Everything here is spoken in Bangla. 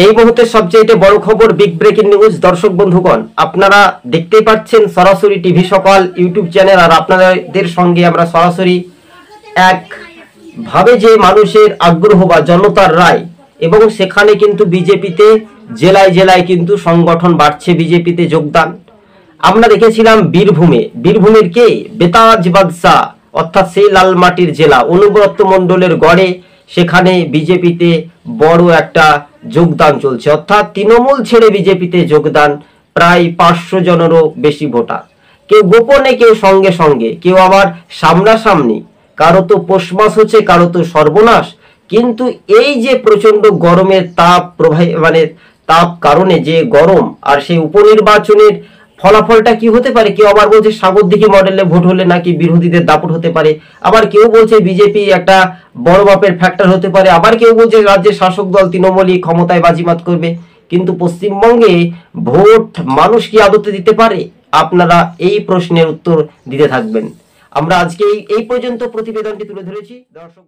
এই মুহূর্তে সবচেয়ে বড় খবর, বিগ ব্রেকিং নিউজ। দর্শক বন্ধুগণ, আপনারা দেখতেই পাচ্ছেন সরাসরি টিভি সকাল ইউটিউব চ্যানেল, আর আপনাদের সঙ্গে আমরা সরাসরি এক ভাবে যে মানুষের আগ্রহ বা জনতার রায়, এবং সেখানে কিন্তু বিজেপিতে জেলায় জেলায় কিন্তু সংগঠন বাড়ছে, বিজেপিতে যোগদান। আমরা দেখেছিলাম বীরভূমের কে বেতাজ বাদশা, অর্থাৎ সেই লালমাটির জেলা অনুব্রত মণ্ডলের গড়ে, সেখানে বিজেপিতে বড় একটা যোগদান চলছে, অর্থাৎ তৃণমূল ছেড়ে বিজেপিতে যোগদান প্রায় 500 জনেরও বেশি ভোটার। কেউ গোপনে, কেউ সঙ্গে সঙ্গে, কেউ আবার সামনাসামনি। কারো তো পৌষ মাস হচ্ছে, কারো তো সর্বনাশ। কিন্তু এই যে প্রচন্ড গরমের তাপ তাপ কারণে যে গরম, আর সেই উপনির্বাচনের ফলাফলটা কি হতে পারে? কেউ আবার বলছে সাগরদিঘি মডেলে ভোট হলে নাকি বিরোধীদের দাপট হতে পারে, আবার কেউ বলছে বিজেপি একটা বড় মাপের ফ্যাক্টর হতে পারে, আবার কেউ বলছে রাজ্যের শাসক দল তৃণমূলই ক্ষমতায় বাজিমাত করবে। কিন্তু পশ্চিমবঙ্গে ভোট মানুষ কি আদতে দিতে পারে? আপনারা এই প্রশ্নের উত্তর দিতে থাকবেন। আমরা আজকে এই পর্যন্ত প্রতিবেদনটি তুলে ধরেছি। দর্শক